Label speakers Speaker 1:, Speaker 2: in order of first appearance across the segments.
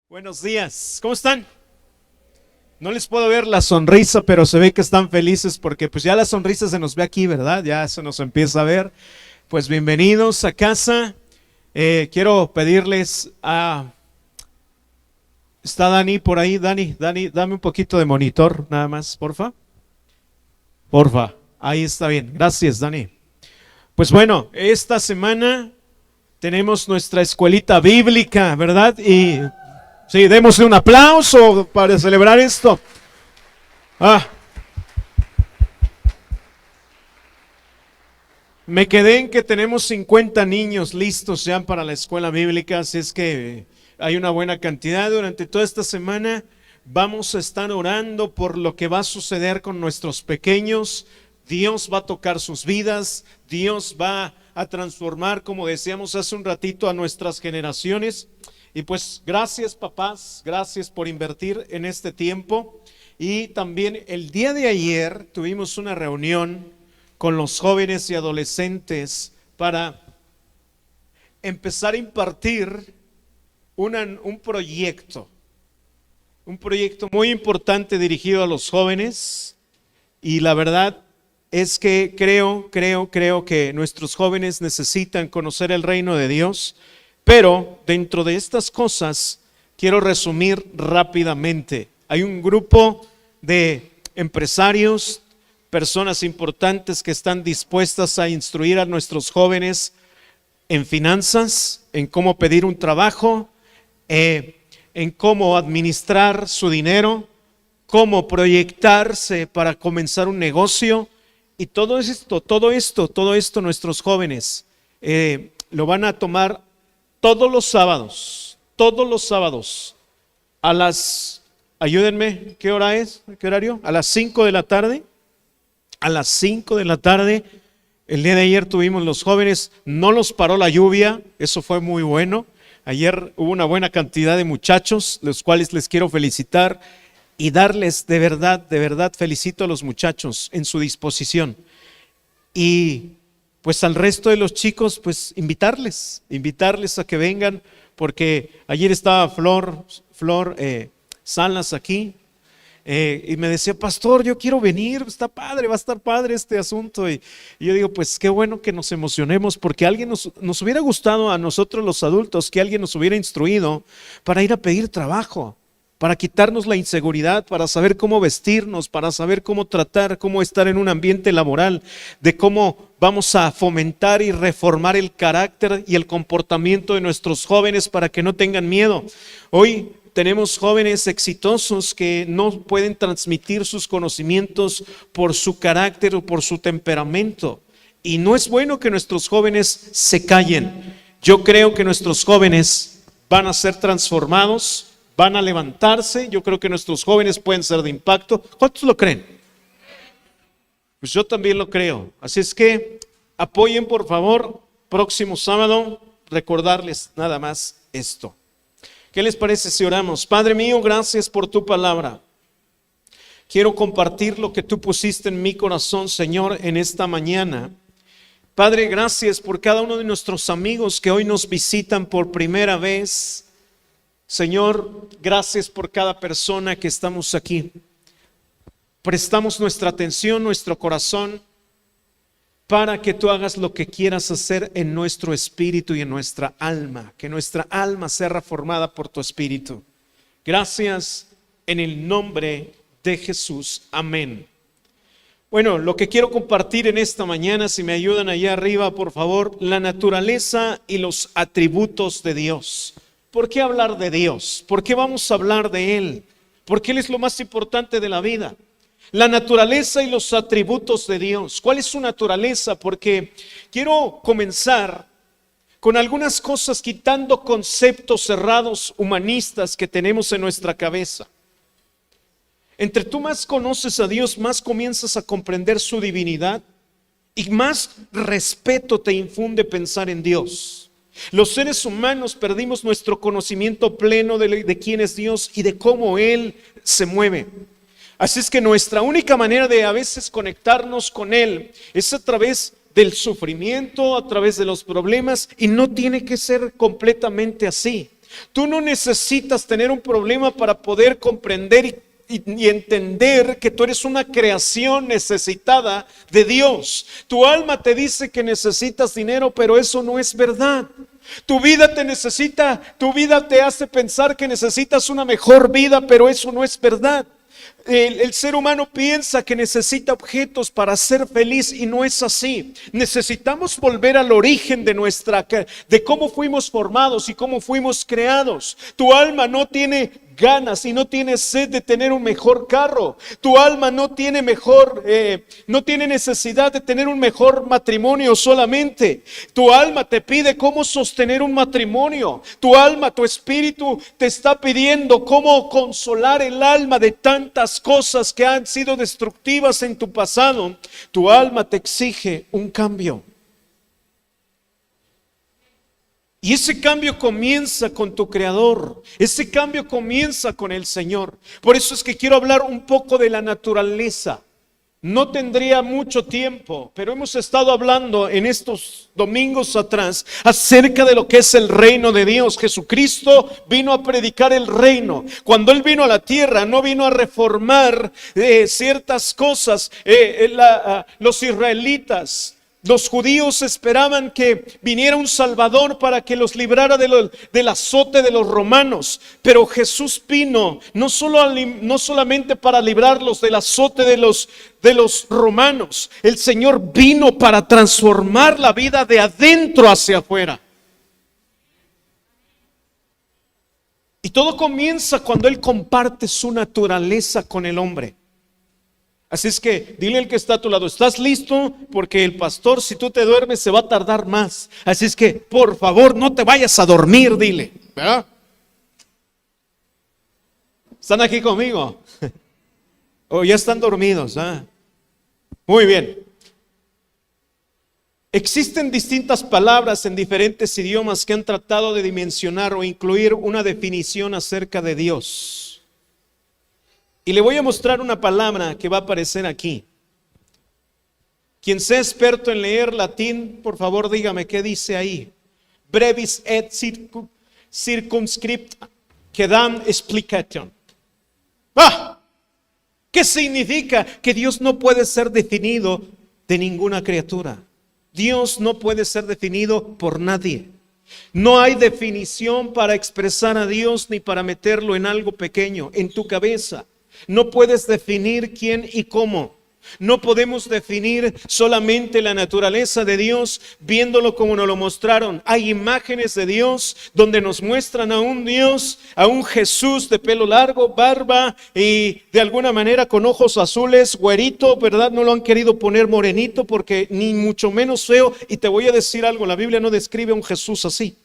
Speaker 1: Buenos días, ¿cómo están? No les puedo ver la sonrisa, pero se ve que están felices porque pues ya la sonrisa se nos ve aquí, ¿verdad? Ya se nos empieza a ver. Pues bienvenidos a casa. Quiero pedirles a... ¿Está Dani por ahí? Dani, dame un poquito de monitor, nada más, porfa. Porfa, ahí está bien. Gracias, Dani. Pues bueno, esta semana tenemos nuestra escuelita bíblica, ¿verdad? Y sí, démosle un aplauso para celebrar esto. Me quedé en que tenemos 50 niños listos ya para la escuela bíblica, así es que hay una buena cantidad. Durante toda esta semana vamos a estar orando por lo que va a suceder con nuestros pequeños. Dios va a tocar sus vidas, Dios va a transformar, como decíamos hace un ratito, a nuestras generaciones. Y pues gracias, papás, gracias por invertir en este tiempo. Y también el día de ayer tuvimos una reunión con los jóvenes y adolescentes para empezar a impartir un proyecto muy importante dirigido a los jóvenes. Y la verdad es que creo que nuestros jóvenes necesitan conocer el reino de Dios. Pero dentro de estas cosas quiero resumir rápidamente. Hay un grupo de empresarios, personas importantes que están dispuestas a instruir a nuestros jóvenes en finanzas, en cómo pedir un trabajo, en cómo administrar su dinero, cómo proyectarse para comenzar un negocio. Y todo esto nuestros jóvenes lo van a tomar todos los sábados, a las, ayúdenme, ¿qué hora es? ¿Qué horario? A las 5 de la tarde. A las 5 de la tarde, el día de ayer tuvimos los jóvenes, no los paró la lluvia, eso fue muy bueno. Ayer hubo una buena cantidad de muchachos, los cuales les quiero felicitar y darles de verdad felicito a los muchachos en su disposición. Y pues al resto de los chicos, pues invitarles a que vengan, porque ayer estaba Flor Salas aquí, y me decía, pastor, yo quiero venir, está padre, va a estar padre este asunto. Y yo digo, pues qué bueno que nos emocionemos, porque alguien nos hubiera gustado a nosotros los adultos, que alguien nos hubiera instruido para ir a pedir trabajo, para quitarnos la inseguridad, para saber cómo vestirnos, para saber cómo tratar, cómo estar en un ambiente laboral, de cómo vamos a fomentar y reformar el carácter y el comportamiento de nuestros jóvenes para que no tengan miedo. Hoy tenemos jóvenes exitosos que no pueden transmitir sus conocimientos por su carácter o por su temperamento. Y no es bueno que nuestros jóvenes se callen. Yo creo que nuestros jóvenes van a ser transformados, van a levantarse. Yo creo que nuestros jóvenes pueden ser de impacto. ¿Cuántos lo creen? Pues yo también lo creo. Así es que apoyen, por favor, próximo sábado, recordarles nada más esto. ¿Qué les parece si oramos? Padre mío, gracias por tu palabra. Quiero compartir lo que tú pusiste en mi corazón, Señor, en esta mañana. Padre, gracias por cada uno de nuestros amigos que hoy nos visitan por primera vez. Señor, gracias por cada persona que estamos aquí. Prestamos nuestra atención, nuestro corazón, para que tú hagas lo que quieras hacer en nuestro espíritu y en nuestra alma, que nuestra alma sea reformada por tu espíritu. Gracias en el nombre de Jesús. Amén. Bueno, lo que quiero compartir en esta mañana, si me ayudan allá arriba, por favor, la naturaleza y los atributos de Dios. ¿Por qué hablar de Dios? ¿Por qué vamos a hablar de Él? Porque Él es lo más importante de la vida. La naturaleza y los atributos de Dios. ¿Cuál es su naturaleza? Porque quiero comenzar con algunas cosas, quitando conceptos cerrados humanistas que tenemos en nuestra cabeza. Entre tú más conoces a Dios, más comienzas a comprender su divinidad y más respeto te infunde pensar en Dios. Los seres humanos perdimos nuestro conocimiento pleno de quién es Dios y de cómo Él se mueve. Así es que nuestra única manera de a veces conectarnos con Él es a través del sufrimiento, a través de los problemas, y no tiene que ser completamente así. Tú no necesitas tener un problema para poder comprender y entender que tú eres una creación necesitada de Dios. Tu alma te dice que necesitas dinero, pero eso no es verdad. Tu vida te necesita, tu vida te hace pensar que necesitas una mejor vida, pero eso no es verdad. El ser humano piensa que necesita objetos para ser feliz y no es así. Necesitamos volver al origen de cómo fuimos formados y cómo fuimos creados. Tu alma no tiene ganas y no tiene sed de tener un mejor carro. Tu alma no tiene necesidad de tener un mejor matrimonio solamente. Tu alma te pide cómo sostener un matrimonio. Tu alma, tu espíritu te está pidiendo cómo consolar el alma de tantas cosas que han sido destructivas en tu pasado. Tu alma te exige un cambio. Y ese cambio comienza con tu Creador, ese cambio comienza con el Señor. Por eso es que quiero hablar un poco de la naturaleza. No tendría mucho tiempo, pero hemos estado hablando en estos domingos atrás acerca de lo que es el reino de Dios. Jesucristo vino a predicar el reino. Cuando Él vino a la tierra, no vino a reformar ciertas cosas. Los israelitas, los judíos esperaban que viniera un Salvador para que los librara del azote de los romanos. Pero Jesús vino no solamente para librarlos del azote de los romanos. El Señor vino para transformar la vida de adentro hacia afuera. Y todo comienza cuando Él comparte su naturaleza con el hombre. Así es que dile al que está a tu lado, ¿estás listo? Porque el pastor, si tú te duermes, se va a tardar más. Así es que, por favor, no te vayas a dormir, dile. ¿Verdad? ¿Están aquí conmigo? ¿O ya están dormidos? Muy bien. Existen distintas palabras en diferentes idiomas que han tratado de dimensionar o incluir una definición acerca de Dios. Y le voy a mostrar una palabra que va a aparecer aquí. Quien sea experto en leer latín, por favor dígame qué dice ahí. Brevis et circumscripta quedam explication. ¿Qué significa? Que Dios no puede ser definido de ninguna criatura. Dios no puede ser definido por nadie. No hay definición para expresar a Dios ni para meterlo en algo pequeño, en tu cabeza. No puedes definir quién y cómo. No podemos definir solamente la naturaleza de Dios viéndolo como nos lo mostraron. Hay imágenes de Dios donde nos muestran a un Dios, a un Jesús de pelo largo, barba y de alguna manera con ojos azules, güerito, ¿verdad? No lo han querido poner morenito porque ni mucho menos feo. Y te voy a decir algo, la Biblia no describe a un Jesús así.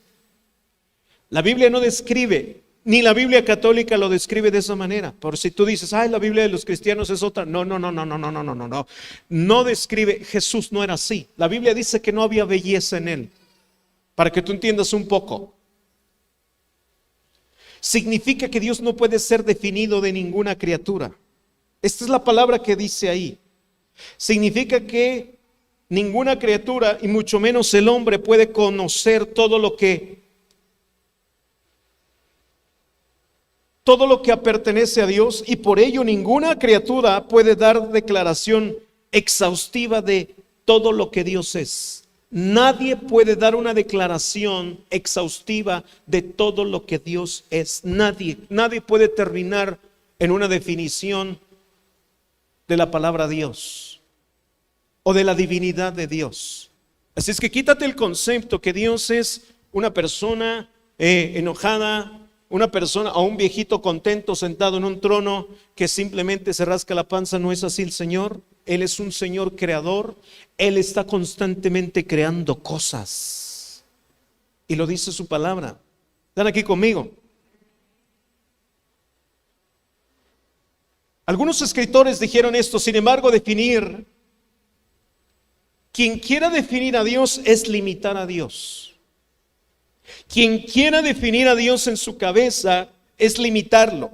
Speaker 1: La Biblia no describe, ni la Biblia católica lo describe de esa manera. Por si tú dices, la Biblia de los cristianos es otra. No. No describe, Jesús no era así. La Biblia dice que no había belleza en Él. Para que tú entiendas un poco. Significa que Dios no puede ser definido de ninguna criatura. Esta es la palabra que dice ahí. Significa que ninguna criatura, y mucho menos el hombre, puede conocer todo lo que pertenece a Dios, y por ello ninguna criatura puede dar declaración exhaustiva de todo lo que Dios es. Nadie puede dar una declaración exhaustiva de todo lo que Dios es. Nadie puede terminar en una definición de la palabra Dios o de la divinidad de Dios. Así es que quítate el concepto que Dios es una persona enojada, una persona o un viejito contento sentado en un trono que simplemente se rasca la panza. No es así el Señor. Él es un Señor creador. Él está constantemente creando cosas. Y lo dice su palabra. ¿Están aquí conmigo? Algunos escritores dijeron esto, sin embargo, quien quiera definir a Dios es limitar a Dios. Quien quiera definir a Dios en su cabeza es limitarlo,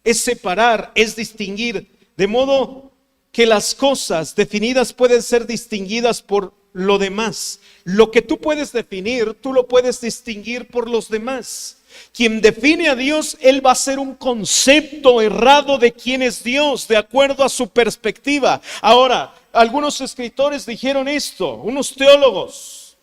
Speaker 1: es separar, es distinguir, de modo que las cosas definidas pueden ser distinguidas por lo demás. Lo que tú puedes definir, tú lo puedes distinguir por los demás. Quien define a Dios, él va a ser un concepto errado de quién es Dios, de acuerdo a su perspectiva. Ahora, algunos escritores dijeron esto, unos teólogos.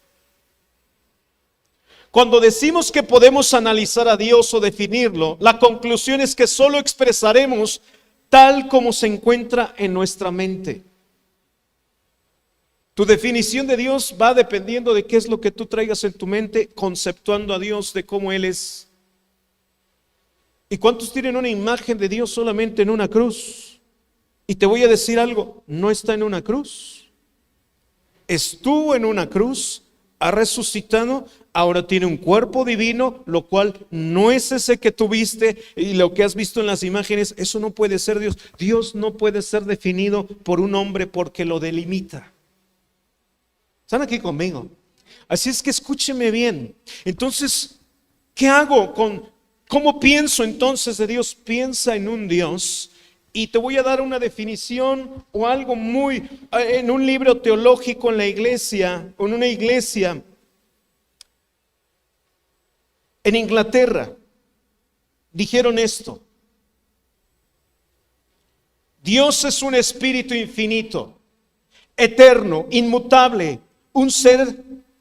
Speaker 1: Cuando decimos que podemos analizar a Dios o definirlo, la conclusión es que solo expresaremos tal como se encuentra en nuestra mente. Tu definición de Dios va dependiendo de qué es lo que tú traigas en tu mente, conceptuando a Dios de cómo Él es. ¿Y cuántos tienen una imagen de Dios solamente en una cruz? Y te voy a decir algo, no está en una cruz. Estuvo en una cruz, ha resucitado, ahora tiene un cuerpo divino, lo cual no es ese que tuviste y lo que has visto en las imágenes. Eso no puede ser Dios. Dios no puede ser definido por un hombre porque lo delimita. ¿Están aquí conmigo? Así es que escúcheme bien. Entonces, ¿qué hago cómo pienso entonces de Dios? Piensa en un Dios. Y te voy a dar una definición o algo en un libro teológico en la iglesia, o en una iglesia en Inglaterra. Dijeron esto: Dios es un espíritu infinito, eterno, inmutable, un ser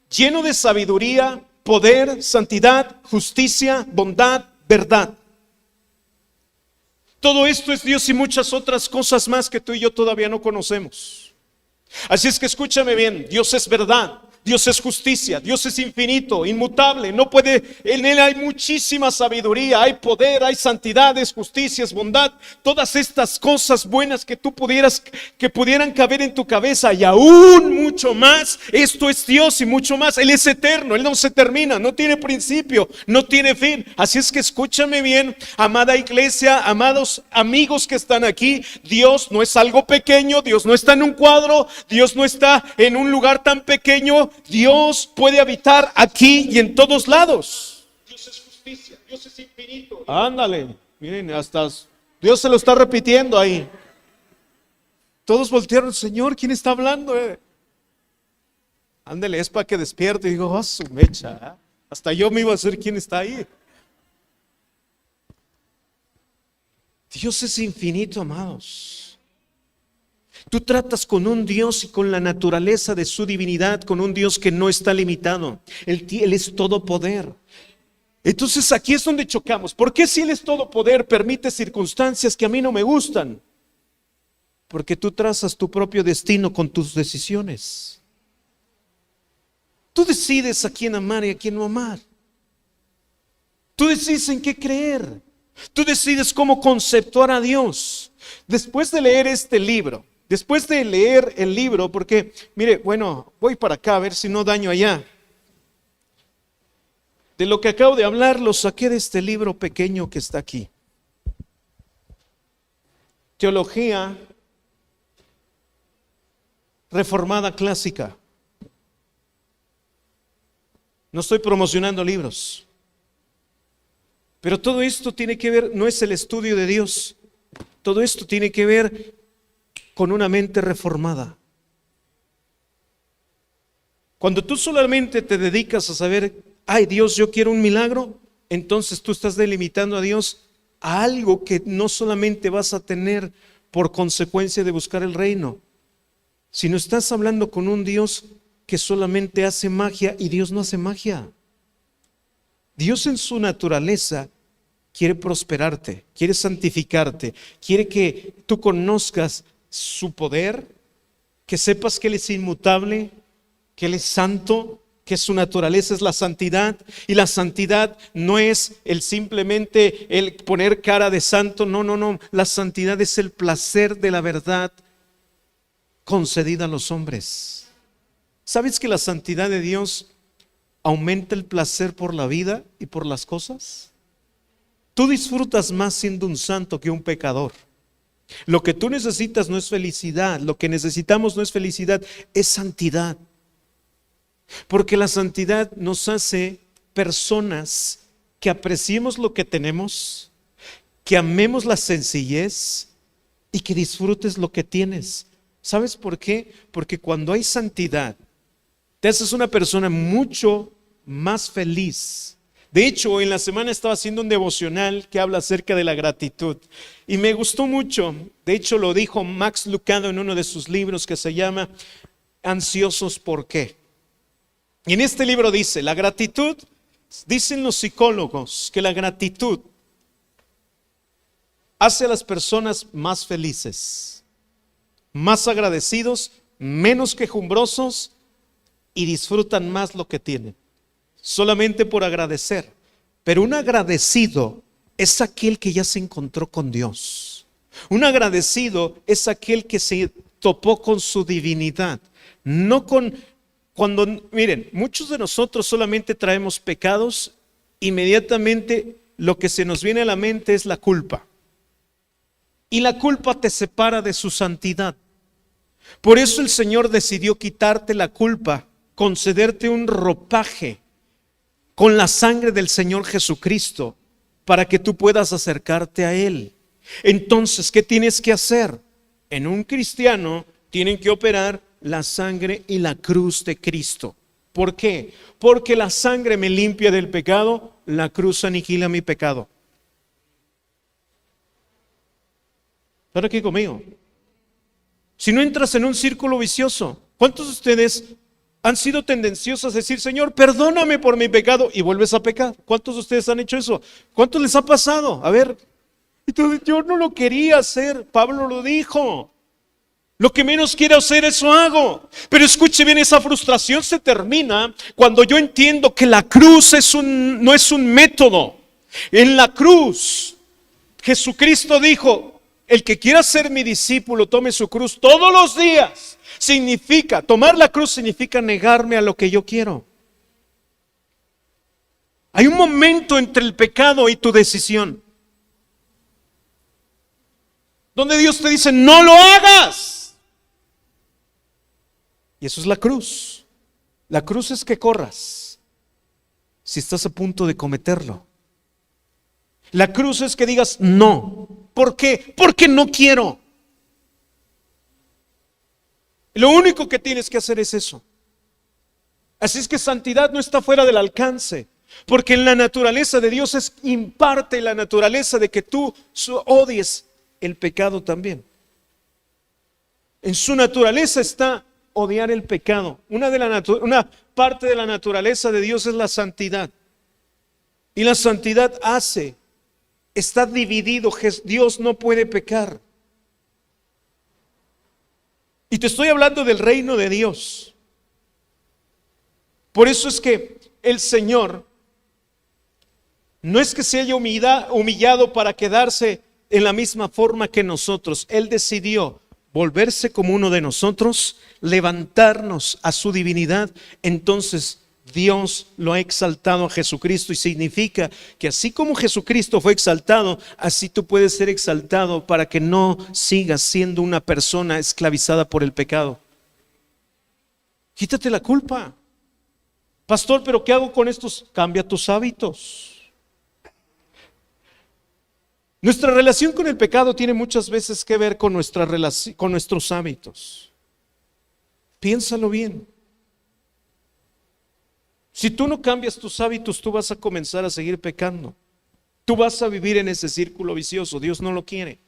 Speaker 1: lleno de sabiduría, poder, santidad, justicia, bondad, verdad. Todo esto es Dios y muchas otras cosas más que tú y yo todavía no conocemos. Así es que escúchame bien, Dios es verdad, Dios es justicia, Dios es infinito, inmutable, en Él hay muchísima sabiduría, hay poder, hay santidad, es justicia, es bondad, todas estas cosas buenas que pudieran caber en tu cabeza y aún mucho más. Esto es Dios y mucho más. Él es eterno, Él no se termina, no tiene principio, no tiene fin. Así es que escúchame bien, amada iglesia, amados amigos que están aquí, Dios no es algo pequeño, Dios no está en un cuadro, Dios no está en un lugar tan pequeño. Dios puede habitar aquí y en todos lados. Dios es justicia, Dios es infinito. Ándale, miren, hasta Dios se lo está repitiendo ahí. Todos voltearon, Señor, ¿quién está hablando? Ándale, es para que despierte. Y digo, su mecha, hasta yo me iba a decir quién está ahí. Dios es infinito, amados. Tú tratas con un Dios y con la naturaleza de su divinidad, con un Dios que no está limitado. Él es todo poder. Entonces aquí es donde chocamos. ¿Por qué si Él es todo poder permite circunstancias que a mí no me gustan? Porque tú trazas tu propio destino con tus decisiones. Tú decides a quién amar y a quién no amar. Tú decides en qué creer. Tú decides cómo conceptuar a Dios. Después de leer este libro, después de leer el libro, porque, mire, bueno, voy para acá a ver si no daño allá. De lo que acabo de hablar, lo saqué de este libro pequeño que está aquí. Teología Reformada Clásica. No estoy promocionando libros. Pero todo esto tiene que ver, no es el estudio de Dios. Todo esto tiene que ver con una mente reformada. Cuando tú solamente te dedicas a saber, ay Dios, yo quiero un milagro, entonces tú estás delimitando a Dios a algo que no solamente vas a tener por consecuencia de buscar el reino, sino estás hablando con un Dios que solamente hace magia y Dios no hace magia. Dios en su naturaleza quiere prosperarte, quiere santificarte, quiere que tú conozcas su poder, que sepas que Él es inmutable, que Él es santo, que su naturaleza es la santidad, y la santidad no es simplemente el poner cara de santo, no, la santidad es el placer de la verdad concedida a los hombres. ¿Sabes que la santidad de Dios aumenta el placer por la vida y por las cosas? Tú disfrutas más siendo un santo que un pecador. Lo que tú necesitas no es felicidad, lo que necesitamos no es felicidad, es santidad. Porque la santidad nos hace personas que apreciemos lo que tenemos, que amemos la sencillez y que disfrutes lo que tienes. ¿Sabes por qué? Porque cuando hay santidad, te haces una persona mucho más feliz, De hecho, en la semana estaba haciendo un devocional que habla acerca de la gratitud y me gustó mucho. De hecho, lo dijo Max Lucado en uno de sus libros que se llama Ansiosos ¿por qué? Y en este libro dice, la gratitud, dicen los psicólogos que la gratitud hace a las personas más felices, más agradecidos, menos quejumbrosos y disfrutan más lo que tienen. Solamente por agradecer. Pero un agradecido es aquel que ya se encontró con Dios. Un agradecido es aquel que se topó con su divinidad. No con, miren, muchos de nosotros solamente traemos pecados, inmediatamente lo que se nos viene a la mente es la culpa. Y la culpa te separa de su santidad. Por eso el Señor decidió quitarte la culpa, concederte un ropaje con la sangre del Señor Jesucristo, para que tú puedas acercarte a Él. Entonces, ¿qué tienes que hacer? En un cristiano tienen que operar la sangre y la cruz de Cristo. ¿Por qué? Porque la sangre me limpia del pecado, la cruz aniquila mi pecado. ¿Están aquí conmigo? Si no entras en un círculo vicioso, ¿cuántos de ustedes han sido tendenciosos a decir, Señor, perdóname por mi pecado, y vuelves a pecar? ¿Cuántos de ustedes han hecho eso? ¿Cuántos les ha pasado? A ver, entonces, yo no lo quería hacer, Pablo lo dijo. Lo que menos quiero hacer, eso hago. Pero escuche bien, esa frustración se termina cuando yo entiendo que la cruz no es un método. En la cruz, Jesucristo dijo, el que quiera ser mi discípulo, tome su cruz todos los días. Tomar la cruz significa negarme a lo que yo quiero. Hay un momento entre el pecado y tu decisión, donde Dios te dice, no lo hagas. Y eso es la cruz. La cruz es que corras si estás a punto de cometerlo. La cruz es que digas no. ¿Por qué? Porque no quiero. Lo único que tienes que hacer es eso. Así es que santidad no está fuera del alcance, porque en la naturaleza de Dios es imparte la naturaleza de que tú odies el pecado también. En su naturaleza está odiar el pecado. Una parte de la naturaleza de Dios es la santidad. Y la santidad está dividido. Dios no puede pecar. Y te estoy hablando del reino de Dios. Por eso es que el Señor no es que se haya humillado para quedarse en la misma forma que nosotros. Él decidió volverse como uno de nosotros, levantarnos a su divinidad. Entonces Dios lo ha exaltado a Jesucristo, y significa que así como Jesucristo fue exaltado, así tú puedes ser exaltado para que no sigas siendo una persona esclavizada por el pecado. Quítate la culpa. Pastor, ¿pero qué hago con estos? Cambia tus hábitos. Nuestra relación con el pecado tiene muchas veces que ver con nuestros hábitos. Piénsalo bien. Si tú no cambias tus hábitos, tú vas a comenzar a seguir pecando. Tú vas a vivir en ese círculo vicioso. Dios no lo quiere.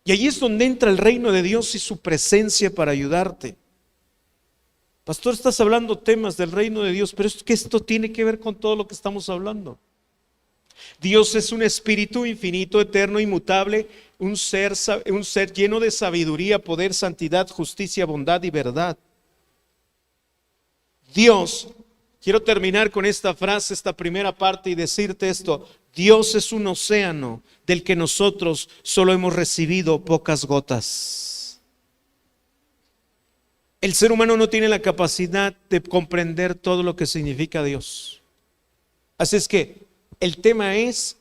Speaker 1: Y allí es donde entra el reino de Dios y su presencia para ayudarte. Pastor, estás hablando temas del reino de Dios, pero es que esto tiene que ver con todo lo que estamos hablando. Dios es un espíritu infinito, eterno, inmutable, un ser lleno de sabiduría, poder, santidad, justicia, bondad y verdad. Dios, quiero terminar con esta frase, esta primera parte, y decirte esto: Dios es un océano del que nosotros solo hemos recibido pocas gotas. El ser humano no tiene la capacidad de comprender todo lo que significa Dios. Así es que el tema es,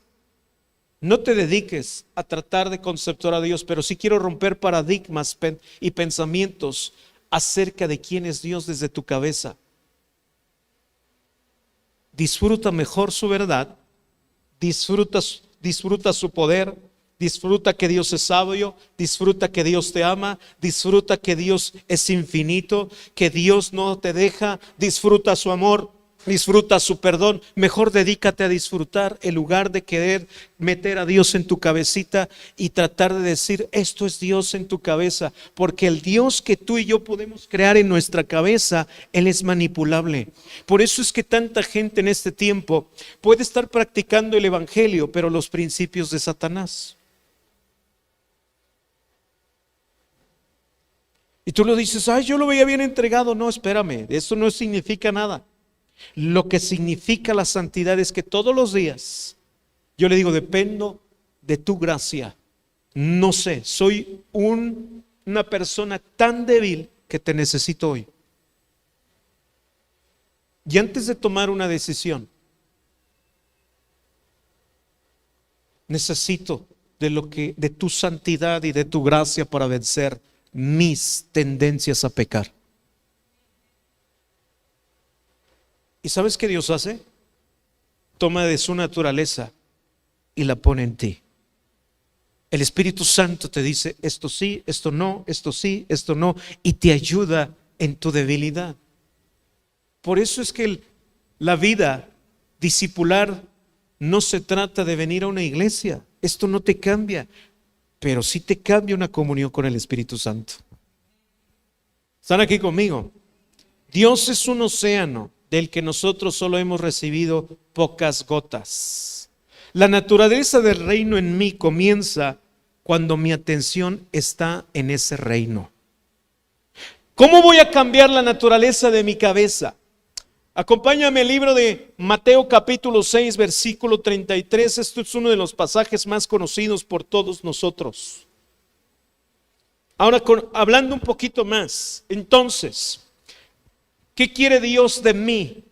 Speaker 1: no te dediques a tratar de conceptuar a Dios, pero sí quiero romper paradigmas y pensamientos acerca de quién es Dios desde tu cabeza. Disfruta mejor su verdad, disfruta su poder, disfruta que Dios es sabio, disfruta que Dios te ama, disfruta que Dios es infinito, que Dios no te deja, disfruta su amor. disfruta su perdón. Mejor dedícate a disfrutar en lugar de querer meter a Dios en tu cabecita y tratar de decir esto es Dios en tu cabeza, porque el Dios que tú y yo podemos crear en nuestra cabeza, Él es manipulable. Por eso es que tanta gente en este tiempo puede estar practicando el evangelio, pero los principios de Satanás. Y tú lo dices, ay, yo lo veía bien entregado. No, espérame, eso no significa nada. Lo que significa la santidad es que todos los días yo le digo, dependo de tu gracia. No sé, soy una persona tan débil que te necesito hoy. Y antes de tomar una decisión, necesito de tu santidad y de tu gracia para vencer mis tendencias a pecar. ¿Y sabes qué Dios hace? Toma de su naturaleza y la pone en ti. El Espíritu Santo te dice esto sí, esto no, esto sí, esto no, y te ayuda en tu debilidad. Por eso es que la vida discipular no se trata de venir a una iglesia. Esto no te cambia, pero sí te cambia una comunión con el Espíritu Santo. ¿Están aquí conmigo? Dios es un océano del que nosotros solo hemos recibido pocas gotas. La naturaleza del reino en mí comienza cuando mi atención está en ese reino. ¿Cómo voy a cambiar la naturaleza de mi cabeza? Acompáñame al libro de Mateo capítulo 6, versículo 33. Esto es uno de los pasajes más conocidos por todos nosotros. Ahora, hablando un poquito más, entonces, ¿qué quiere Dios de mí?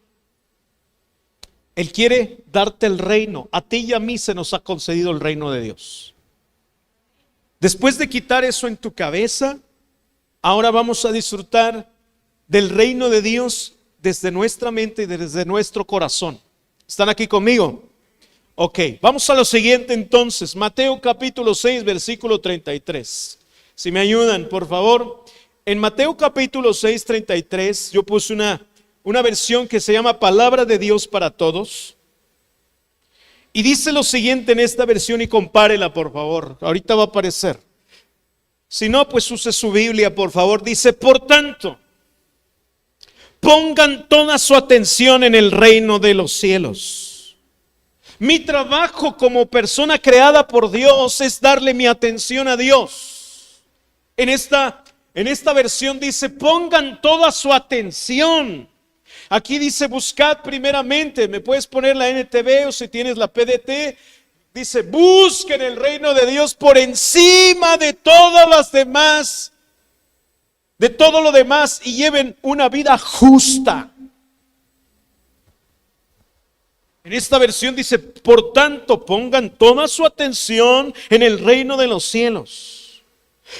Speaker 1: Él quiere darte el reino. A ti y a mí se nos ha concedido el reino de Dios. Después de quitar eso en tu cabeza, ahora vamos a disfrutar del reino de Dios desde nuestra mente y desde nuestro corazón. ¿Están aquí conmigo? Ok, vamos a lo siguiente entonces. Mateo capítulo 6, versículo 33. Si me ayudan, por favor. En Mateo capítulo 6, 33, yo puse una versión que se llama Palabra de Dios para Todos. Y dice lo siguiente en esta versión, y compárela, por favor. Ahorita va a aparecer. Si no, pues use su Biblia, por favor. Dice, por tanto, pongan toda su atención en el reino de los cielos. Mi trabajo como persona creada por Dios es darle mi atención a Dios. En esta versión dice, pongan toda su atención. Aquí dice, buscad primeramente. Me puedes poner la NTV o si tienes la PDT. Dice, busquen el reino de Dios por encima de todas las demás, de todo lo demás, y lleven una vida justa. En esta versión dice, por tanto, pongan toda su atención en el reino de los cielos.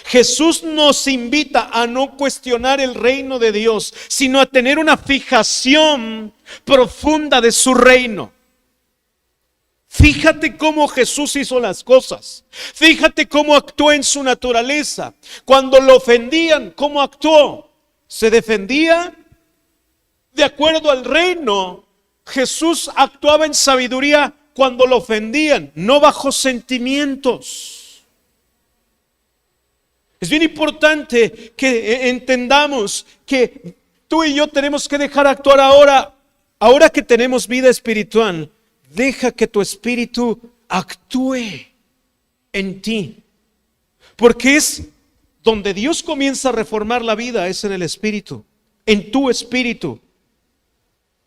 Speaker 1: Jesús nos invita a no cuestionar el reino de Dios, sino a tener una fijación profunda de su reino. Fíjate cómo Jesús hizo las cosas. Fíjate cómo actuó en su naturaleza. Cuando lo ofendían, ¿cómo actuó? Se defendía de acuerdo al reino. Jesús actuaba en sabiduría cuando lo ofendían, no bajo sentimientos. Es bien importante que entendamos que tú y yo tenemos que dejar actuar ahora que tenemos vida espiritual. Deja que tu espíritu actúe en ti. Porque es donde Dios comienza a reformar la vida, es en el espíritu, en tu espíritu.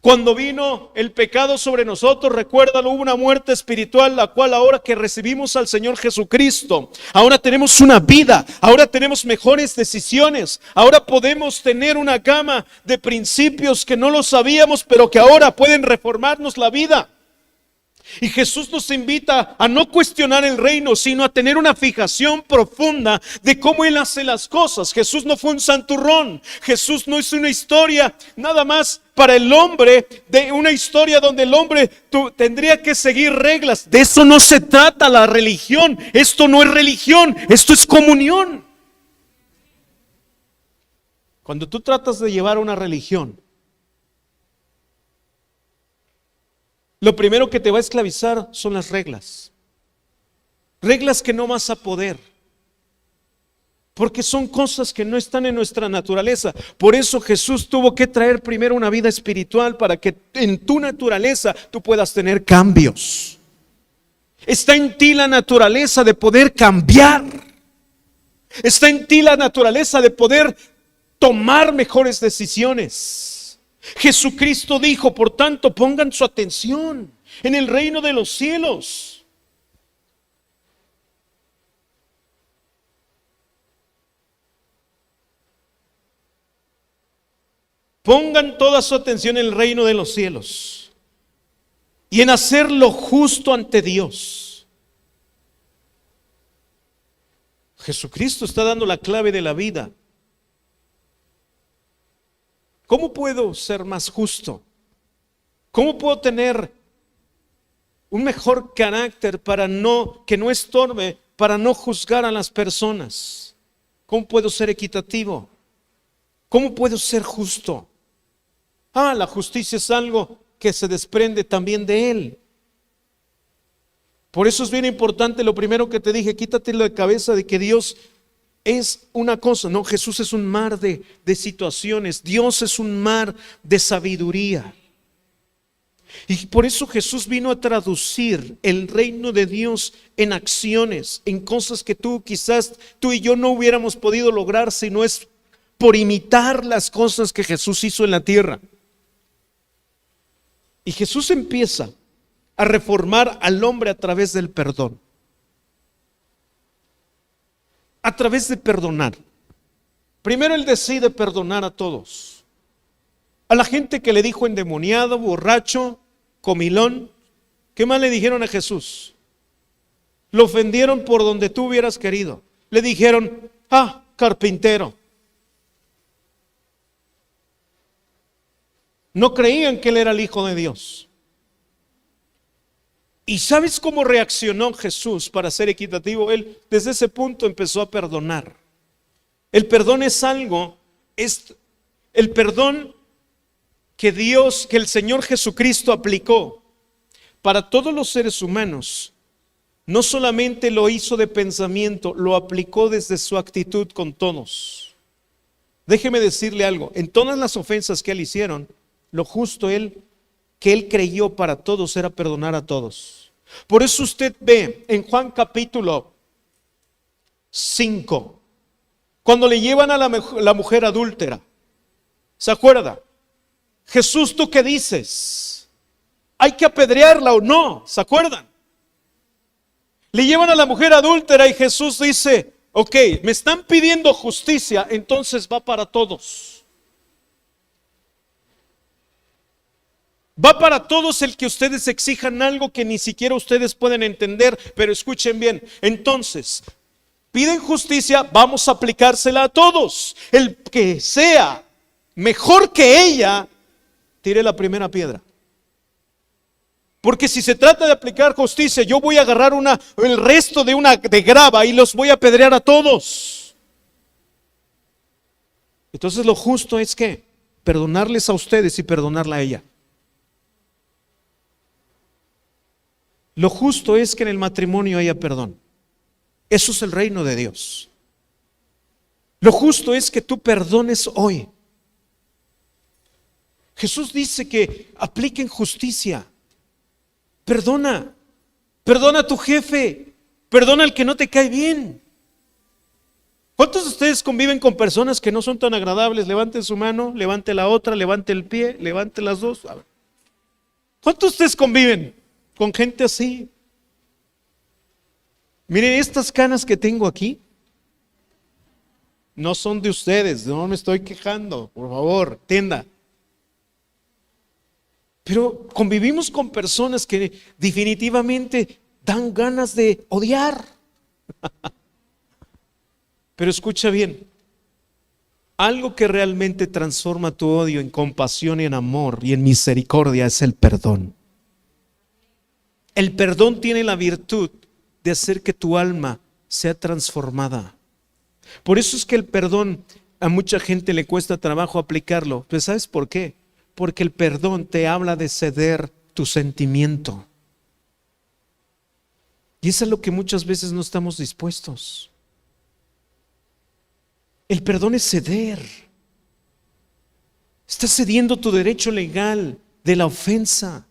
Speaker 1: Cuando vino el pecado sobre nosotros, recuérdalo, hubo una muerte espiritual, la cual ahora que recibimos al Señor Jesucristo, ahora tenemos una vida, ahora tenemos mejores decisiones, ahora podemos tener una gama de principios que no lo sabíamos, pero que ahora pueden reformarnos la vida. Y Jesús nos invita a no cuestionar el reino, sino a tener una fijación profunda de cómo Él hace las cosas. Jesús no fue un santurrón. Jesús no hizo una historia nada más para el hombre, de una historia donde el hombre tendría que seguir reglas. De eso no se trata la religión. Esto no es religión, esto es comunión. Cuando tú tratas de llevar una religión, lo primero que te va a esclavizar son las reglas. Reglas que no vas a poder. Porque son cosas que no están en nuestra naturaleza. Por eso Jesús tuvo que traer primero una vida espiritual para que en tu naturaleza tú puedas tener cambios. Está en ti la naturaleza de poder cambiar. Está en ti la naturaleza de poder tomar mejores decisiones. Jesucristo dijo, por tanto, pongan su atención en el reino de los cielos. Pongan toda su atención en el reino de los cielos y en hacer lo justo ante Dios. Jesucristo está dando la clave de la vida. ¿Cómo puedo ser más justo? ¿Cómo puedo tener un mejor carácter para que no estorbe, para no juzgar a las personas? ¿Cómo puedo ser equitativo? ¿Cómo puedo ser justo? La justicia es algo que se desprende también de Él. Por eso es bien importante lo primero que te dije, quítatelo de cabeza de que Dios es una cosa. No, Jesús es un mar de situaciones. Dios es un mar de sabiduría. Y por eso Jesús vino a traducir el reino de Dios en acciones, en cosas que quizás tú y yo no hubiéramos podido lograr si no es por imitar las cosas que Jesús hizo en la tierra. Y Jesús empieza a reformar al hombre a través del perdón. A través de perdonar. Primero Él decide perdonar a todos. A la gente que le dijo endemoniado, borracho, comilón. ¿Qué más le dijeron a Jesús? Lo ofendieron por donde tú hubieras querido. Le dijeron, carpintero. No creían que Él era el Hijo de Dios. ¿Y sabes cómo reaccionó Jesús para ser equitativo? Él desde ese punto empezó a perdonar. El perdón es el perdón que el Señor Jesucristo aplicó para todos los seres humanos. No solamente lo hizo de pensamiento, lo aplicó desde su actitud con todos. Déjeme decirle algo, en todas las ofensas que Él hicieron, lo justo que Él creyó para todos era perdonar a todos. Por eso usted ve en Juan capítulo 5, cuando le llevan a la mujer adúltera, ¿se acuerda? Jesús, ¿tú qué dices? ¿Hay que apedrearla o no? ¿Se acuerdan? Le llevan a la mujer adúltera y Jesús dice, ok, me están pidiendo justicia, entonces va para todos. Va para todos el que ustedes exijan algo que ni siquiera ustedes pueden entender, pero escuchen bien. Entonces, piden justicia, vamos a aplicársela a todos. El que sea mejor que ella, tire la primera piedra. Porque si se trata de aplicar justicia, yo voy a agarrar el resto de grava y los voy a apedrear a todos. Entonces lo justo es que perdonarles a ustedes y perdonarla a ella. Lo justo es que en el matrimonio haya perdón. Eso es el reino de Dios. Lo justo es que tú perdones hoy. Jesús dice que apliquen justicia. Perdona a tu jefe, perdona al que no te cae bien. ¿Cuántos de ustedes conviven con personas que no son tan agradables? Levanten su mano, levante la otra, levante el pie, levante las dos. A ver. ¿Cuántos de ustedes conviven con gente así? Miren, estas canas que tengo aquí no son de ustedes, no me estoy quejando, por favor, entienda. Pero convivimos con personas que definitivamente dan ganas de odiar. Pero escucha bien, algo que realmente transforma tu odio en compasión y en amor y en misericordia es el perdón. El perdón tiene la virtud de hacer que tu alma sea transformada. Por eso es que el perdón a mucha gente le cuesta trabajo aplicarlo. ¿Pero sabes por qué? Porque el perdón te habla de ceder tu sentimiento. Y eso es lo que muchas veces no estamos dispuestos. El perdón es ceder. Estás cediendo tu derecho legal de la ofensa.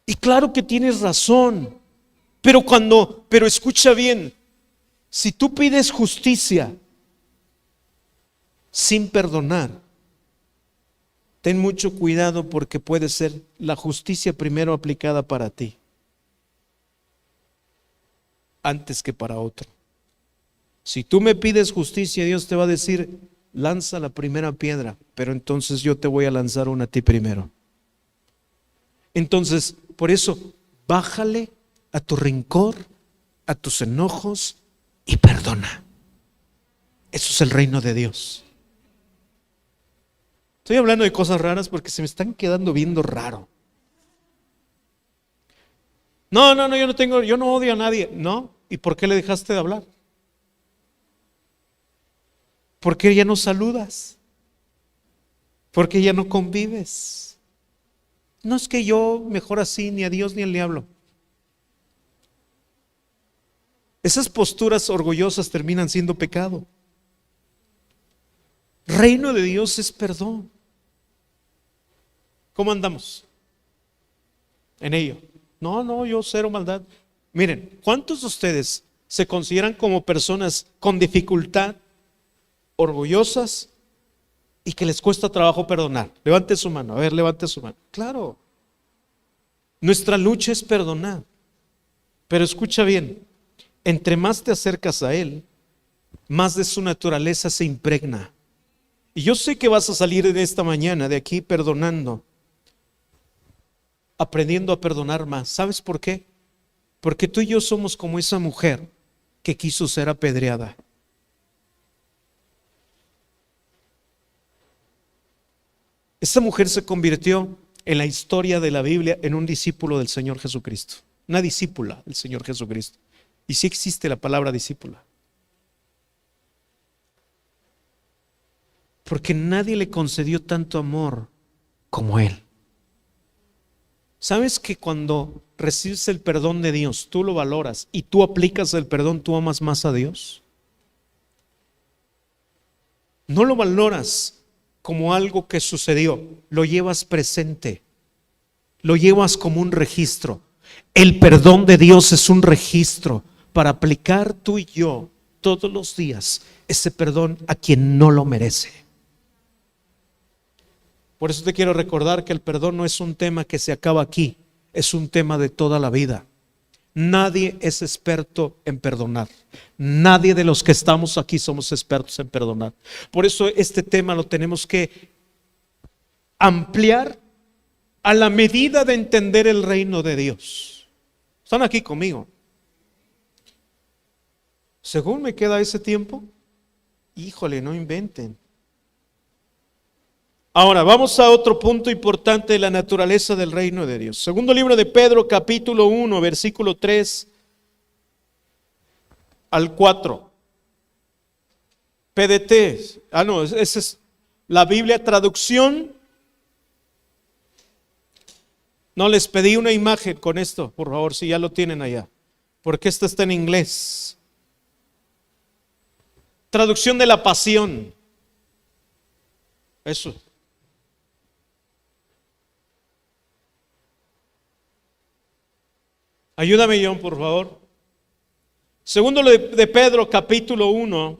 Speaker 1: Y claro que tienes razón, pero escucha bien, si tú pides justicia sin perdonar, ten mucho cuidado porque puede ser la justicia primero aplicada para ti, antes que para otro. Si tú me pides justicia, Dios te va a decir, lanza la primera piedra, pero entonces yo te voy a lanzar una a ti primero. Entonces, por eso, bájale a tu rencor, a tus enojos y perdona. Eso es el reino de Dios. Estoy hablando de cosas raras porque se me están quedando viendo raro. No, yo no odio a nadie. No, ¿y por qué le dejaste de hablar? ¿Por qué ya no saludas? ¿Por qué ya no convives? No es que yo mejor así, ni a Dios ni al diablo. Esas posturas orgullosas terminan siendo pecado. Reino de Dios es perdón. ¿Cómo andamos en ello? No, yo cero maldad. Miren, ¿cuántos de ustedes se consideran como personas con dificultad, orgullosas y que les cuesta trabajo perdonar? Levante su mano, a ver, levante su mano. Claro, nuestra lucha es perdonar, pero escucha bien, entre más te acercas a Él, más de su naturaleza se impregna. Y yo sé que vas a salir de esta mañana de aquí perdonando, aprendiendo a perdonar más. ¿Sabes por qué? Porque tú y yo somos como esa mujer que quiso ser apedreada. Esa mujer se convirtió en la historia de la Biblia en un discípulo del Señor Jesucristo, una discípula del Señor Jesucristo. Y sí existe la palabra discípula. Porque nadie le concedió tanto amor como Él. ¿Sabes que cuando recibes el perdón de Dios, tú lo valoras y tú aplicas el perdón, tú amas más a Dios? No lo valoras como algo que sucedió, lo llevas presente, lo llevas como un registro. El perdón de Dios es un registro para aplicar tú y yo todos los días ese perdón a quien no lo merece. Por eso te quiero recordar que el perdón no es un tema que se acaba aquí, es un tema de toda la vida. Nadie es experto en perdonar. Nadie de los que estamos aquí somos expertos en perdonar. Por eso este tema lo tenemos que ampliar a la medida de entender el reino de Dios. ¿Están aquí conmigo? Según me queda ese tiempo, híjole, no inventen. Ahora, vamos a otro punto importante de la naturaleza del reino de Dios. Segundo libro de Pedro, capítulo 1, versículo 3 al 4. PDT, esa es la Biblia traducción. No, les pedí una imagen con esto, por favor, si ya lo tienen allá, porque esta está en inglés. Traducción de la Pasión. Eso. Ayúdame, John, por favor. Segundo de Pedro, capítulo 1,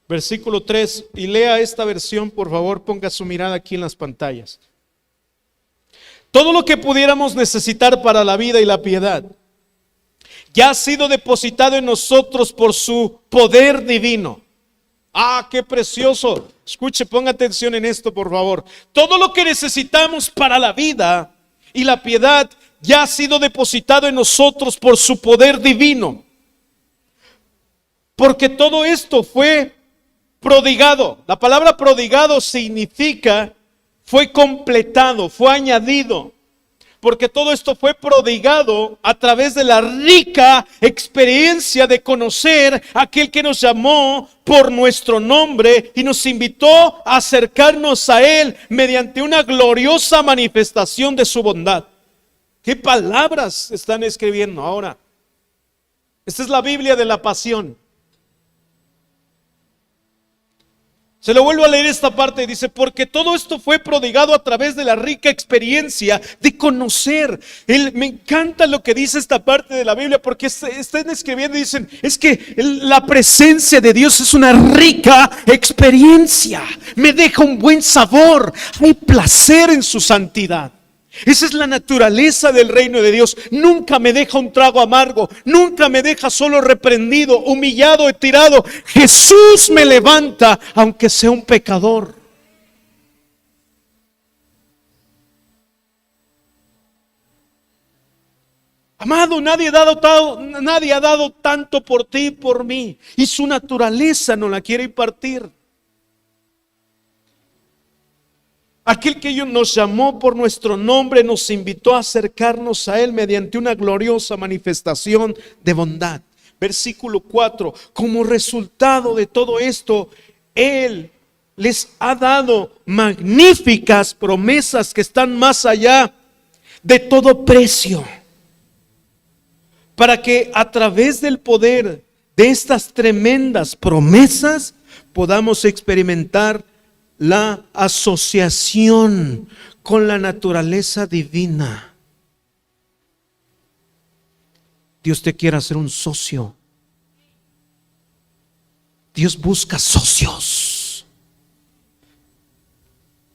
Speaker 1: versículo 3. Y lea esta versión, por favor, ponga su mirada aquí en las pantallas. Todo lo que pudiéramos necesitar para la vida y la piedad ya ha sido depositado en nosotros por su poder divino. ¡Ah, qué precioso! Escuche, ponga atención en esto, por favor. Todo lo que necesitamos para la vida y la piedad ya ha sido depositado en nosotros por su poder divino. Porque todo esto fue prodigado. La palabra prodigado significa fue completado, fue añadido. porque todo esto fue prodigado a través de la rica experiencia de conocer a aquel que nos llamó por nuestro nombre y nos invitó a acercarnos a Él mediante una gloriosa manifestación de su bondad. ¿Qué palabras están escribiendo ahora? Esta es la Biblia de la Pasión. Se lo vuelvo a leer esta parte, dice, porque todo esto fue prodigado a través de la rica experiencia de conocer. Me encanta lo que dice esta parte de la Biblia, porque están escribiendo y dicen, es que la presencia de Dios es una rica experiencia, me deja un buen sabor, hay placer en su santidad. Esa es la naturaleza del reino de Dios. Nunca me deja un trago amargo, nunca me deja solo reprendido, humillado y tirado. Jesús me levanta aunque sea un pecador. Amado, nadie ha dado tanto por ti y por mí, y su naturaleza no la quiere impartir. Aquel que nos llamó por nuestro nombre nos invitó a acercarnos a Él mediante una gloriosa manifestación de bondad. Versículo 4, como resultado de todo esto, Él les ha dado magníficas promesas que están más allá de todo precio, para que a través del poder de estas tremendas promesas podamos experimentar la asociación con la naturaleza divina. Dios te quiere hacer un socio. Dios busca socios.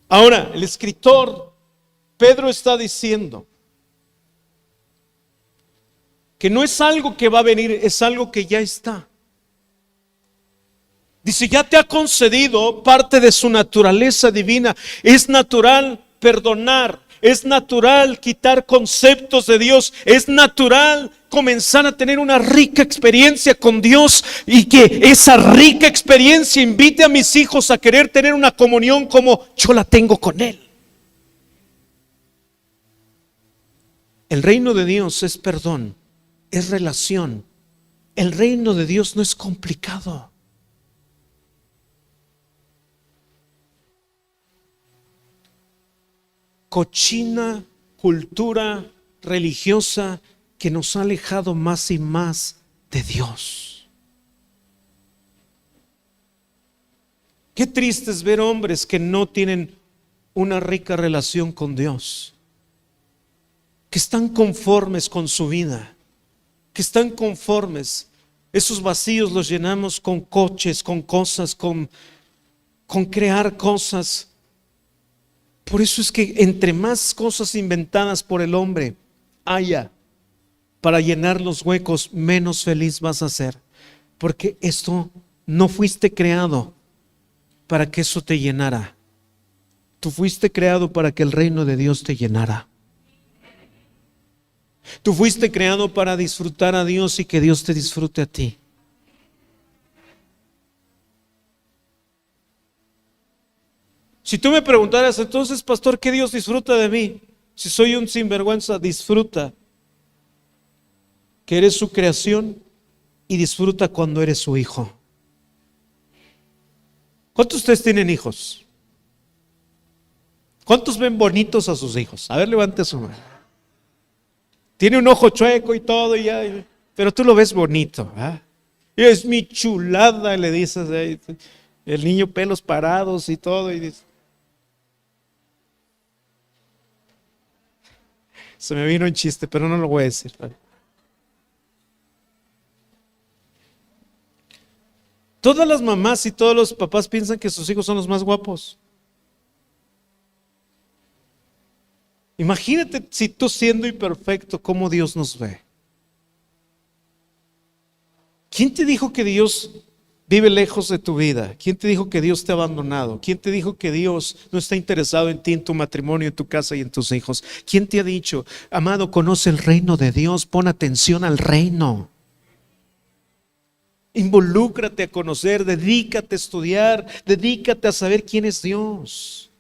Speaker 1: Ahora, el escritor Pedro está diciendo que no es algo que va a venir, es algo que ya está. Dice, ya te ha concedido parte de su naturaleza divina. Es natural perdonar, es natural quitar conceptos de Dios, es natural comenzar a tener una rica experiencia con Dios y que esa rica experiencia invite a mis hijos a querer tener una comunión como yo la tengo con Él. El reino de Dios es perdón, es relación. El reino de Dios no es complicado. Cochina cultura religiosa que nos ha alejado más y más de Dios. Qué triste es ver hombres que no tienen una rica relación con Dios, que están conformes con su vida, que están conformes. Esos vacíos los llenamos con coches, con cosas, con crear cosas. Por eso es que entre más cosas inventadas por el hombre haya para llenar los huecos, menos feliz vas a ser. Porque esto no fuiste creado para que eso te llenara. Tú fuiste creado para que el reino de Dios te llenara. Tú fuiste creado para disfrutar a Dios y que Dios te disfrute a ti. Si tú me preguntaras, entonces, pastor, ¿qué Dios disfruta de mí? Si soy un sinvergüenza, disfruta que eres su creación y disfruta cuando eres su hijo. ¿Cuántos de ustedes tienen hijos? ¿Cuántos ven bonitos a sus hijos? A ver, levante su mano. Tiene un ojo chueco y todo, pero tú lo ves bonito. Es mi chulada, le dices. El niño pelos parados y todo. Y dice, se me vino un chiste, pero no lo voy a decir. Todas las mamás y todos los papás piensan que sus hijos son los más guapos. Imagínate si tú siendo imperfecto, cómo Dios nos ve. ¿Quién te dijo que Dios vive lejos de tu vida? ¿Quién te dijo que Dios te ha abandonado? ¿Quién te dijo que Dios no está interesado en ti, en tu matrimonio, en tu casa y en tus hijos? ¿Quién te ha dicho, amado, conoce el reino de Dios, pon atención al reino? Involúcrate a conocer, dedícate a estudiar, dedícate a saber quién es Dios.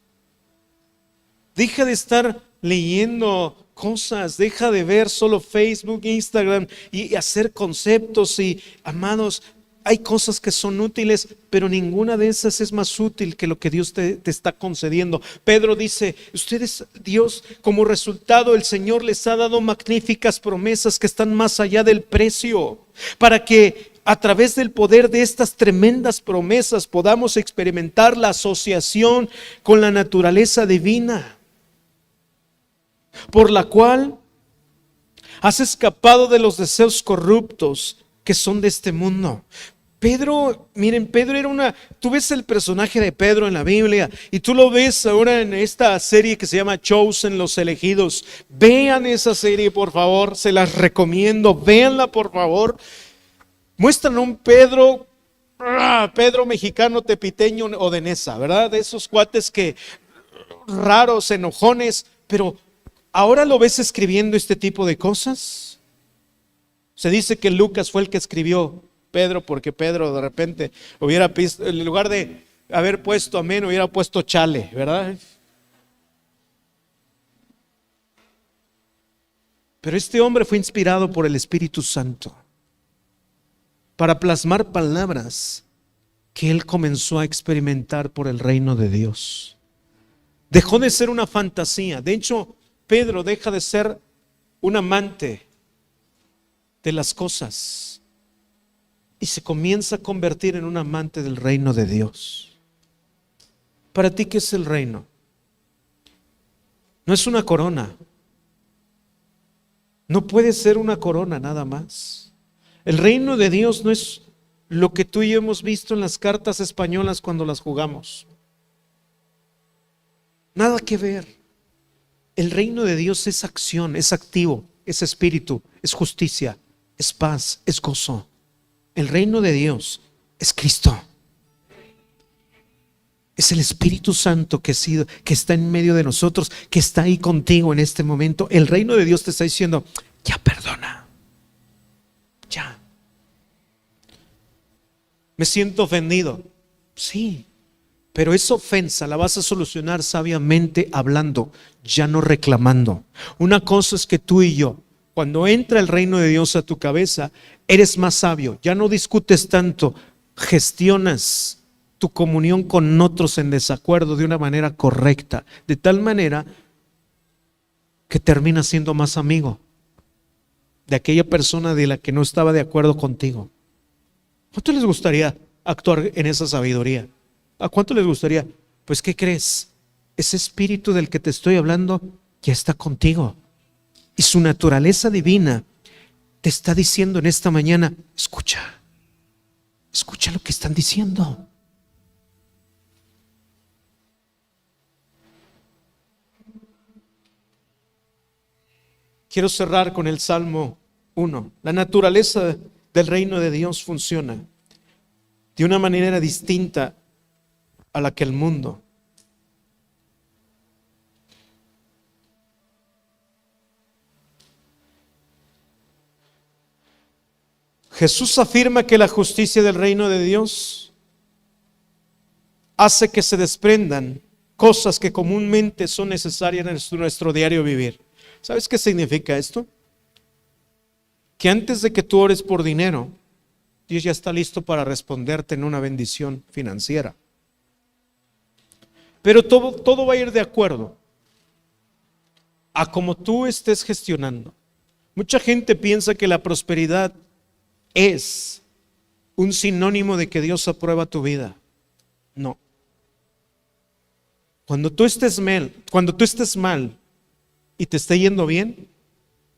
Speaker 1: Deja de estar leyendo cosas, deja de ver solo Facebook, Instagram y hacer conceptos. Y amados, hay cosas que son útiles, pero ninguna de esas es más útil que lo que Dios te está concediendo. Pedro dice, ustedes, Dios, como resultado el Señor les ha dado magníficas promesas que están más allá del precio, para que a través del poder de estas tremendas promesas podamos experimentar la asociación con la naturaleza divina, por la cual has escapado de los deseos corruptos que son de este mundo. Pedro, miren, Pedro era tú ves el personaje de Pedro en la Biblia y tú lo ves ahora en esta serie que se llama Chosen, los elegidos. Vean esa serie, por favor, se las recomiendo, véanla por favor. Muestran a un Pedro mexicano, tepiteño o de Nesa, ¿verdad? De esos cuates que raros, enojones, pero ahora lo ves escribiendo este tipo de cosas. Se dice que Lucas fue el que escribió Pedro, porque Pedro de repente hubiera, en lugar de haber puesto amén, hubiera puesto chale, ¿verdad? Pero este hombre fue inspirado por el Espíritu Santo para plasmar palabras que él comenzó a experimentar por el reino de Dios. Dejó de ser una fantasía. De hecho, Pedro deja de ser un amante de las cosas y se comienza a convertir en un amante del reino de Dios. ¿Para ti qué es el reino? No es una corona. No puede ser una corona nada más. El reino de Dios no es lo que tú y yo hemos visto en las cartas españolas cuando las jugamos. Nada que ver. El reino de Dios es acción, es activo, es espíritu, es justicia, es paz, es gozo. El reino de Dios es Cristo. Es el Espíritu Santo que está en medio de nosotros, que está ahí contigo en este momento. El reino de Dios te está diciendo, ya perdona. Ya. Me siento ofendido. Sí, pero esa ofensa la vas a solucionar sabiamente hablando, ya no reclamando. Una cosa es que tú y yo, cuando entra el reino de Dios a tu cabeza, eres más sabio, ya no discutes tanto, gestionas tu comunión con otros en desacuerdo de una manera correcta, de tal manera que terminas siendo más amigo de aquella persona de la que no estaba de acuerdo contigo. ¿Cuánto les gustaría actuar en esa sabiduría? ¿A cuánto les gustaría? Pues ¿qué crees? Ese espíritu del que te estoy hablando ya está contigo. Y su naturaleza divina te está diciendo en esta mañana, escucha lo que están diciendo. Quiero cerrar con el Salmo 1. La naturaleza del reino de Dios funciona de una manera distinta a la que el mundo. Jesús afirma que la justicia del reino de Dios hace que se desprendan cosas que comúnmente son necesarias en nuestro diario vivir. ¿Sabes qué significa esto? Que antes de que tú ores por dinero, Dios ya está listo para responderte en una bendición financiera. Pero todo va a ir de acuerdo a cómo tú estés gestionando. Mucha gente piensa que la prosperidad es un sinónimo de que Dios aprueba tu vida. No. Cuando tú estés mal y te esté yendo bien,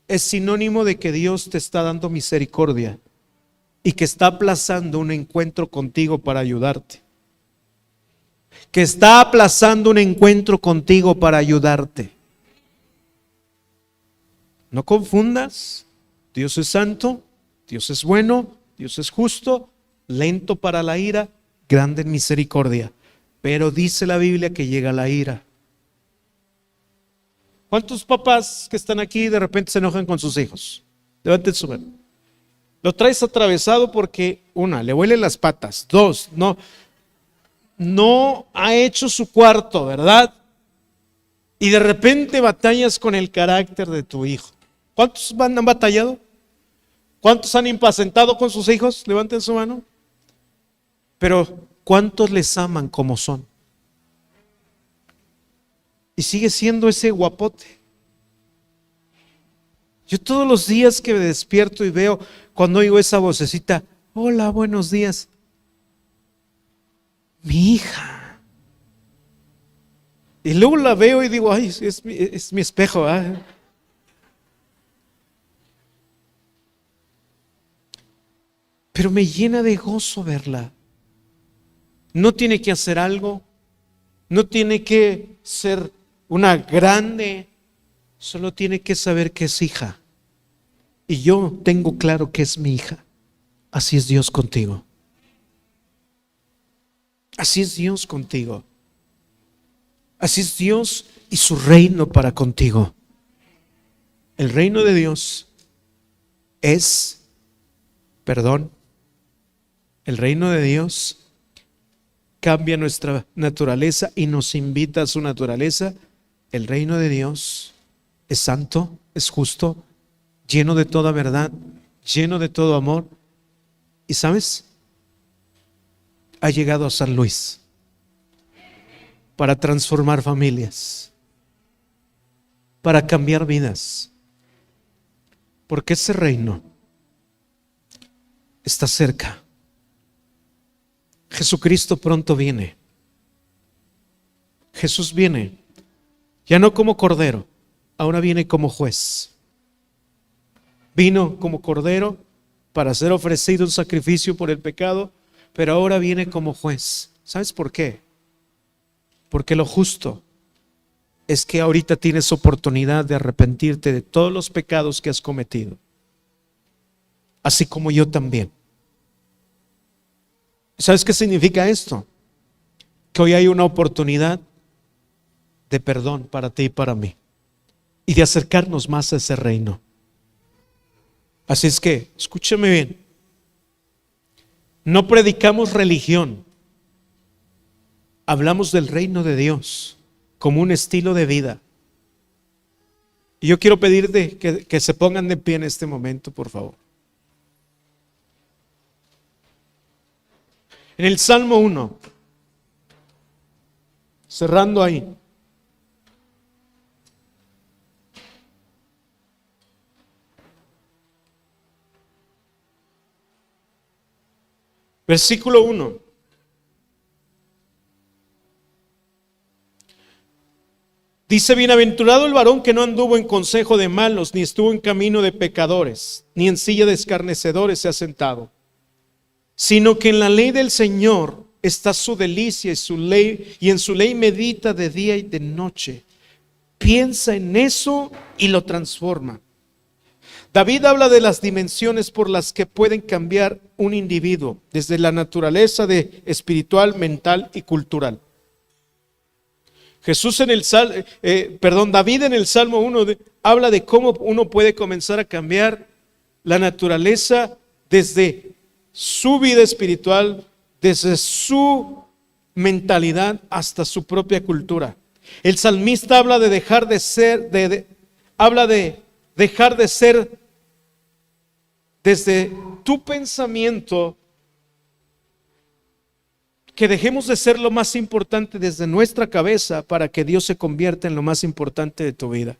Speaker 1: es sinónimo de que Dios te está dando misericordia y que está aplazando un encuentro contigo para ayudarte. Que está aplazando un encuentro contigo para ayudarte. No confundas, Dios es santo, Dios es bueno, Dios es justo, lento para la ira, grande en misericordia. Pero dice la Biblia que llega la ira. ¿Cuántos papás que están aquí de repente se enojan con sus hijos? Levanten su mano. Lo traes atravesado porque, una, le huelen las patas. Dos, no ha hecho su cuarto, ¿verdad? y de repente batallas con el carácter de tu hijo. ¿Cuántos han batallado? ¿Cuántos han impacientado con sus hijos? Levanten su mano. Pero ¿cuántos les aman como son? Y sigue siendo ese guapote. Yo todos los días que me despierto y veo, cuando oigo esa vocecita, hola, buenos días. Mi hija. Y luego la veo y digo, ay, es mi espejo. ¿Eh? Pero me llena de gozo verla. No tiene que hacer algo, no tiene que ser una grande, solo tiene que saber que es hija. Y yo tengo claro que es mi hija. Así es Dios contigo. Así es Dios contigo. Así es Dios y su reino para contigo. El reino de Dios es perdón. El reino de Dios cambia nuestra naturaleza y nos invita a su naturaleza. El reino de Dios es santo, es justo, lleno de toda verdad, lleno de todo amor. ¿Y sabes? Ha llegado a San Luis para transformar familias, para cambiar vidas, porque ese reino está cerca. Jesucristo pronto viene. Jesús viene, ya no como cordero, ahora viene como juez. Vino como cordero para ser ofrecido un sacrificio por el pecado, pero ahora viene como juez. ¿Sabes por qué? Porque lo justo es que ahorita tienes oportunidad de arrepentirte de todos los pecados que has cometido, así como yo también. ¿Sabes qué significa esto? Que hoy hay una oportunidad de perdón para ti y para mí, y de acercarnos más a ese reino. Así es que, escúchame bien, no predicamos religión, hablamos del reino de Dios como un estilo de vida. Y yo quiero pedirte que se pongan de pie en este momento, por favor. En el Salmo 1, cerrando ahí. Versículo 1. Dice: bienaventurado el varón que no anduvo en consejo de malos, ni estuvo en camino de pecadores, ni en silla de escarnecedores se ha sentado, sino que en la ley del Señor está su delicia y en su ley medita de día y de noche. Piensa en eso y lo transforma. David habla de las dimensiones por las que pueden cambiar un individuo, desde la naturaleza de espiritual, mental y cultural. David en el Salmo 1 habla de cómo uno puede comenzar a cambiar la naturaleza desde su vida espiritual, desde su mentalidad hasta su propia cultura. El salmista habla de dejar de ser, dejar de ser desde tu pensamiento, que dejemos de ser lo más importante desde nuestra cabeza para que Dios se convierta en lo más importante de tu vida.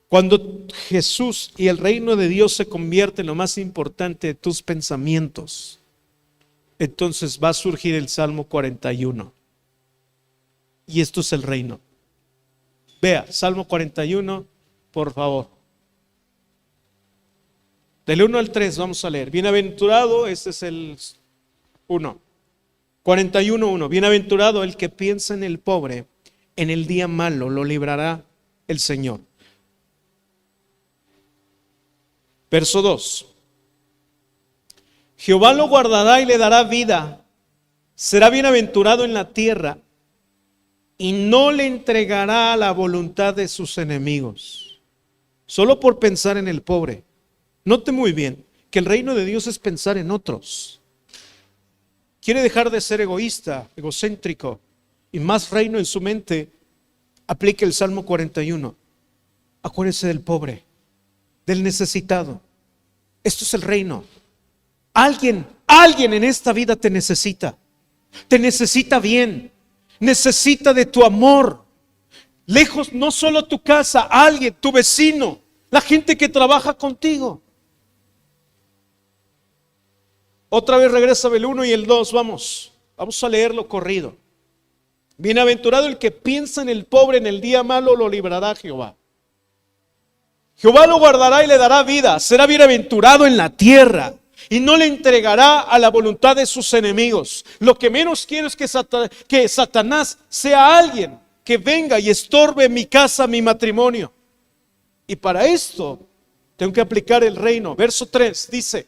Speaker 1: Cuando Jesús y el reino de Dios se convierte en lo más importante de tus pensamientos, entonces va a surgir el Salmo 41. Y esto es el reino. Vea, Salmo 41, por favor. Del 1 al 3 vamos a leer. Bienaventurado, este es el 1. 41:1. Bienaventurado el que piensa en el pobre, en el día malo lo librará el Señor. Verso 2. Jehová lo guardará y le dará vida. Será bienaventurado en la tierra y no le entregará a la voluntad de sus enemigos. Solo por pensar en el pobre. Note muy bien que el reino de Dios es pensar en otros. Quiere dejar de ser egoísta, egocéntrico y más reino en su mente Aplique el Salmo 41. Acuérdese del pobre, del necesitado. Esto es el reino. Alguien en esta vida te necesita bien, necesita de tu amor. Lejos, no solo tu casa, alguien, tu vecino, la gente que trabaja contigo. Otra vez regresa el 1 y el 2, vamos a leerlo corrido. Bienaventurado el que piensa en el pobre, en el día malo lo librará Jehová. Jehová lo guardará y le dará vida, será bienaventurado en la tierra y no le entregará a la voluntad de sus enemigos. Lo que menos quiero es que Satanás sea alguien que venga y estorbe mi casa, mi matrimonio. Y para esto tengo que aplicar el reino. Verso 3 dice: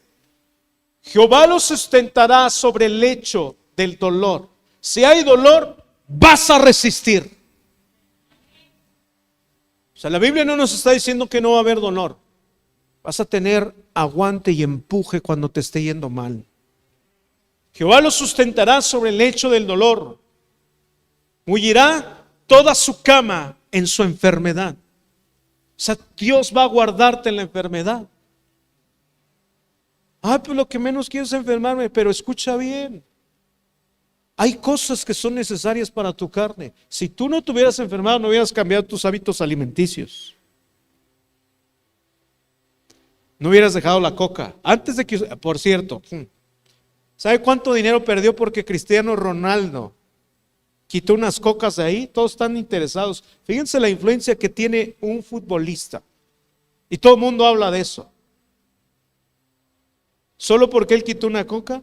Speaker 1: Jehová lo sustentará sobre el lecho del dolor. Si hay dolor, vas a resistir. O sea, la Biblia no nos está diciendo que no va a haber dolor. Vas a tener aguante y empuje cuando te esté yendo mal. Jehová lo sustentará sobre el lecho del dolor. Mullirá toda su cama en su enfermedad. O sea, Dios va a guardarte en la enfermedad. Pues lo que menos quiero es enfermarme, pero escucha bien. Hay cosas que son necesarias para tu carne. Si tú no te hubieras enfermado, no hubieras cambiado tus hábitos alimenticios. No hubieras dejado la coca. Antes de que, por cierto, ¿sabe cuánto dinero perdió porque Cristiano Ronaldo quitó unas cocas de ahí? Todos están interesados. Fíjense la influencia que tiene un futbolista. Y todo el mundo habla de eso. Solo porque él quitó una coca,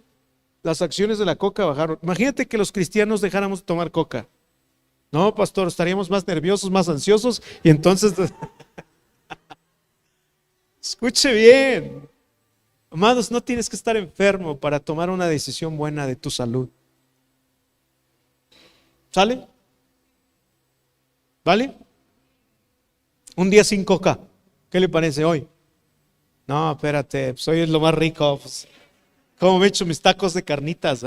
Speaker 1: las acciones de la coca bajaron. Imagínate que los cristianos dejáramos de tomar coca. No, pastor, estaríamos más nerviosos, más ansiosos y entonces... Escuche bien. Amados, no tienes que estar enfermo para tomar una decisión buena de tu salud. ¿Sale? ¿Vale? Un día sin coca. ¿Qué le parece hoy? No, espérate, pues hoy es lo más rico. Pues, ¿cómo me echo mis tacos de carnitas?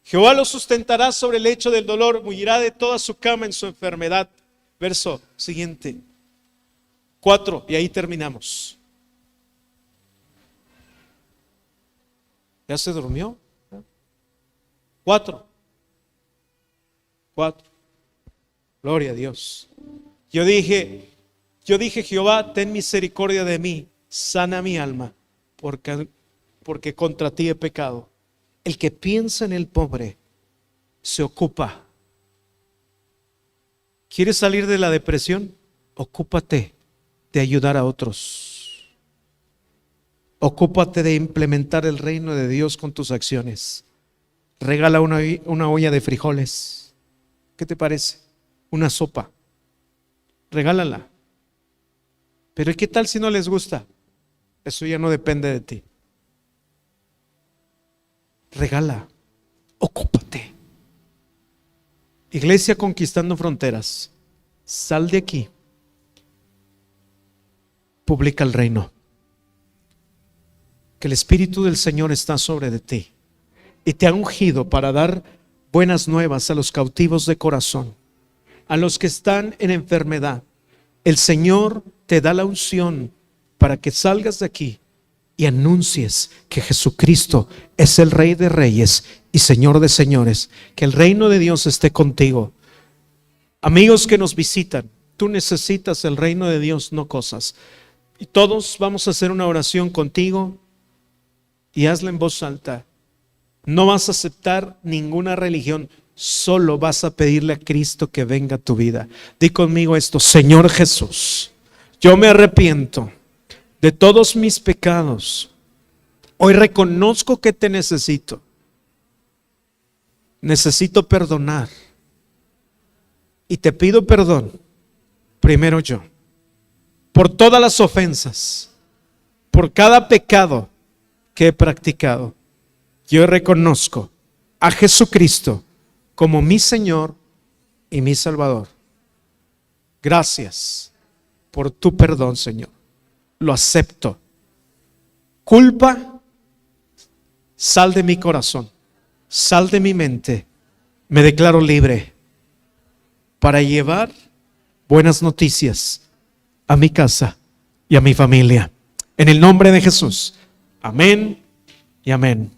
Speaker 1: Jehová lo sustentará sobre el lecho del dolor, mullirá de toda su cama en su enfermedad. Verso siguiente. 4, y ahí terminamos. ¿Ya se durmió? 4. Gloria a Dios. Yo dije, Jehová, ten misericordia de mí, sana mi alma, porque contra ti he pecado. El que piensa en el pobre se ocupa. ¿Quieres salir de la depresión? Ocúpate de ayudar a otros. Ocúpate de implementar el reino de Dios con tus acciones. Regala una olla de frijoles. ¿Qué te parece? Una sopa. Regálala. Pero ¿qué tal si no les gusta? Eso ya no depende de ti. Regala. Ocúpate. Iglesia Conquistando Fronteras, sal de aquí. Publica el reino. Que el Espíritu del Señor está sobre de ti y te ha ungido para dar buenas nuevas a los cautivos de corazón, a los que están en enfermedad. El Señor te da la unción para que salgas de aquí y anuncies que Jesucristo es el Rey de Reyes y Señor de Señores. Que el reino de Dios esté contigo. Amigos que nos visitan, tú necesitas el reino de Dios, no cosas. Y todos vamos a hacer una oración contigo y hazla en voz alta. No vas a aceptar ninguna religión, solo vas a pedirle a Cristo que venga a tu vida. Di conmigo esto: Señor Jesús, yo me arrepiento de todos mis pecados. Hoy reconozco que te necesito. Necesito perdonar. Y te pido perdón, primero yo, por todas las ofensas, por cada pecado que he practicado. Yo reconozco a Jesucristo como mi Señor y mi Salvador. Gracias por tu perdón, Señor. Lo acepto. Culpa, sal de mi corazón, sal de mi mente. Me declaro libre. para llevar buenas noticias a mi casa y a mi familia. En el nombre de Jesús. Amén y amén.